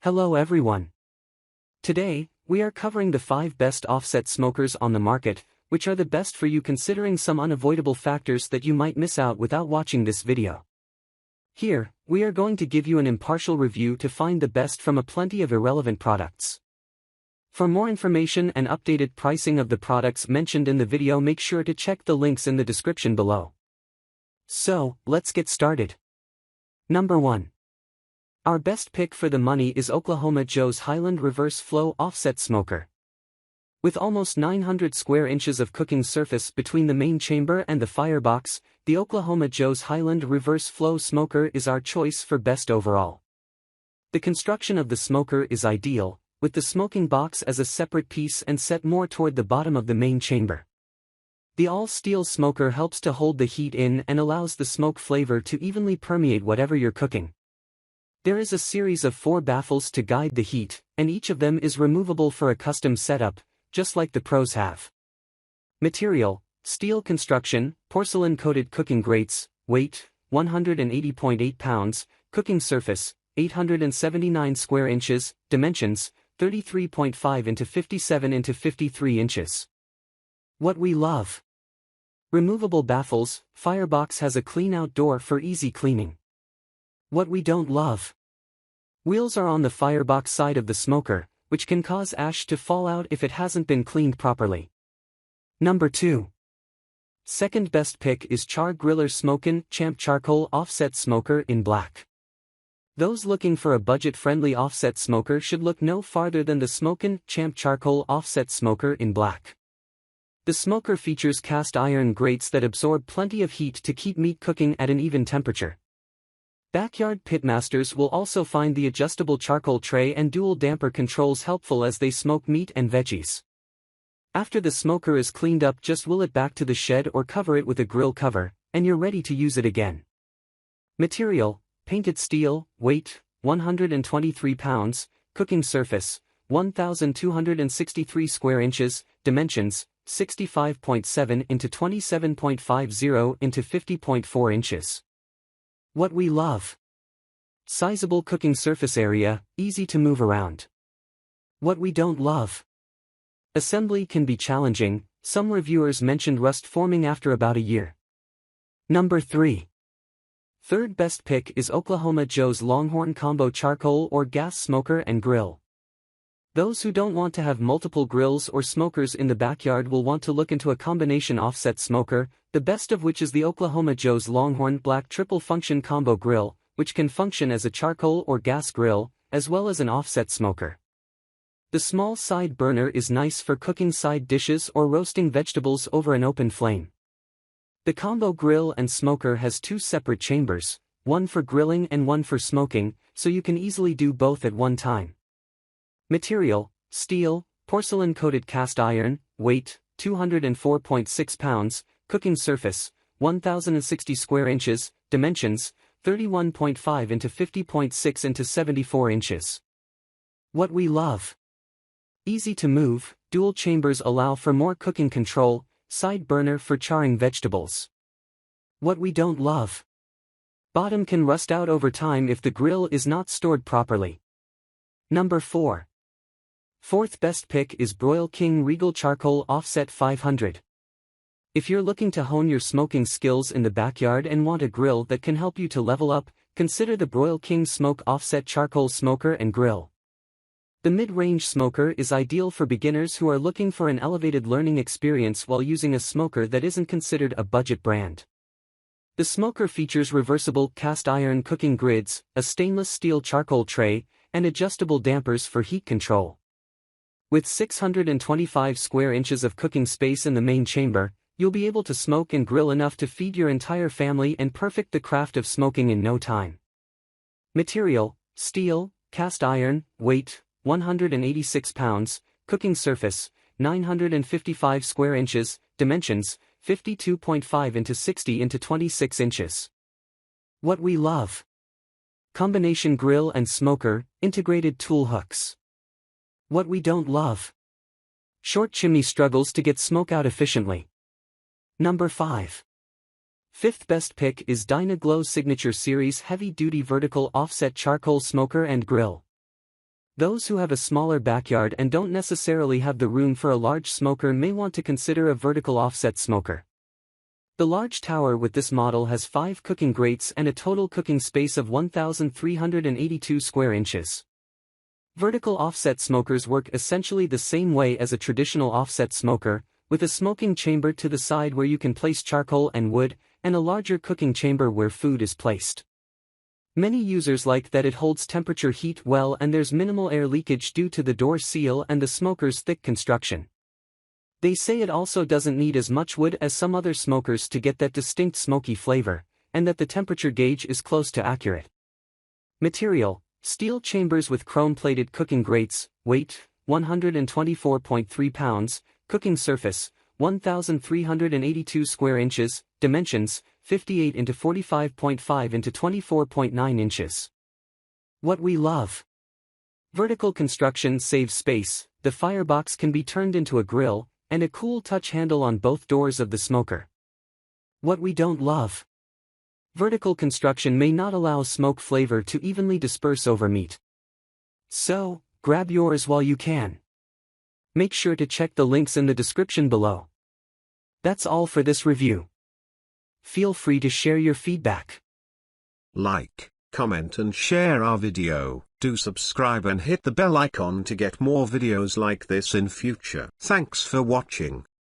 Hello everyone. Today, we are covering the 5 best offset smokers on the market, which are the best for you considering some unavoidable factors that you might miss out without watching this video. Here, we are going to give you an impartial review to find the best from a plenty of irrelevant products. For more information and updated pricing of the products mentioned in the video, make sure to check the links in the description below. So, let's get started. Number 1. Our best pick for the money is Oklahoma Joe's Highland Reverse Flow Offset Smoker. With almost 900 square inches of cooking surface between the main chamber and the firebox, the Oklahoma Joe's Highland Reverse Flow Smoker is our choice for best overall. The construction of the smoker is ideal, with the smoking box as a separate piece and set more toward the bottom of the main chamber. The all-steel smoker helps to hold the heat in and allows the smoke flavor to evenly permeate whatever you're cooking. There is a series of 4 baffles to guide the heat, and each of them is removable for a custom setup, just like the pros have. Material: steel construction, porcelain-coated cooking grates, weight, 180.8 pounds, cooking surface, 879 square inches, dimensions, 33.5 into 57 into 53 inches. What we love: removable baffles, firebox has a clean-out door for easy cleaning. What we don't love: wheels are on the firebox side of the smoker, which can cause ash to fall out if it hasn't been cleaned properly. Number 2. Second best pick is Char-Griller Smokin Champ Charcoal Offset Smoker in black. Those looking for a budget-friendly offset smoker should look no farther than the Smokin Champ Charcoal Offset Smoker in black. The smoker features cast iron grates that absorb plenty of heat to keep meat cooking at an even temperature. Backyard pitmasters will also find the adjustable charcoal tray and dual damper controls helpful as they smoke meat and veggies. After the smoker is cleaned up, just wheel it back to the shed or cover it with a grill cover, and you're ready to use it again. Material: painted steel, weight, 123 pounds, cooking surface, 1,263 square inches, dimensions, 65.7 into 27.50 into 50.4 inches. What we love: sizable cooking surface area, easy to move around. What we don't love: assembly can be challenging, some reviewers mentioned rust forming after about a year. Number 3. Third best pick is Oklahoma Joe's Longhorn Combo Charcoal or Gas Smoker and Grill. Those who don't want to have multiple grills or smokers in the backyard will want to look into a combination offset smoker, the best of which is the Oklahoma Joe's Longhorn Black Triple Function Combo Grill, which can function as a charcoal or gas grill, as well as an offset smoker. The small side burner is nice for cooking side dishes or roasting vegetables over an open flame. The combo grill and smoker has 2 separate chambers, one for grilling and one for smoking, so you can easily do both at one time. Material: steel, porcelain-coated cast iron, weight, 204.6 pounds, cooking surface, 1,060 square inches, dimensions, 31.5 into 50.6 into 74 inches. What we love: easy to move, dual chambers allow for more cooking control, side burner for charring vegetables. What we don't love: bottom can rust out over time if the grill is not stored properly. Number 4. Fourth best pick is Broil King Regal Charcoal Offset 500. If you're looking to hone your smoking skills in the backyard and want a grill that can help you to level up, consider the Broil King Smoke Offset Charcoal Smoker and Grill. The mid-range smoker is ideal for beginners who are looking for an elevated learning experience while using a smoker that isn't considered a budget brand. The smoker features reversible cast iron cooking grids, a stainless steel charcoal tray, and adjustable dampers for heat control. With 625 square inches of cooking space in the main chamber, you'll be able to smoke and grill enough to feed your entire family and perfect the craft of smoking in no time. Material: steel, cast iron, weight, 186 pounds, cooking surface, 955 square inches, dimensions, 52.5 into 60 into 26 inches. What we love: combination grill and smoker, integrated tool hooks. What we don't love: short chimney struggles to get smoke out efficiently. Number 5. Fifth best pick is Dyna-Glo Signature Series Heavy Duty Vertical Offset Charcoal Smoker and Grill. Those who have a smaller backyard and don't necessarily have the room for a large smoker may want to consider a vertical offset smoker. The large tower with this model has 5 cooking grates and a total cooking space of 1,382 square inches. Vertical offset smokers work essentially the same way as a traditional offset smoker, with a smoking chamber to the side where you can place charcoal and wood, and a larger cooking chamber where food is placed. Many users like that it holds temperature heat well and there's minimal air leakage due to the door seal and the smoker's thick construction. They say it also doesn't need as much wood as some other smokers to get that distinct smoky flavor, and that the temperature gauge is close to accurate. Material: steel chambers with chrome-plated cooking grates, weight, 124.3 pounds, cooking surface, 1,382 square inches, dimensions, 58 into 45.5 into 24.9 inches. What we love. Vertical construction saves space, the firebox can be turned into a grill, and a cool touch handle on both doors of the smoker. What we don't love. Vertical construction may not allow smoke flavor to evenly disperse over meat. So, grab yours while you can. Make sure to check the links in the description below. That's all for this review. Feel free to share your feedback. Like, comment and share our video. Do subscribe and hit the bell icon to get more videos like this in future. Thanks for watching.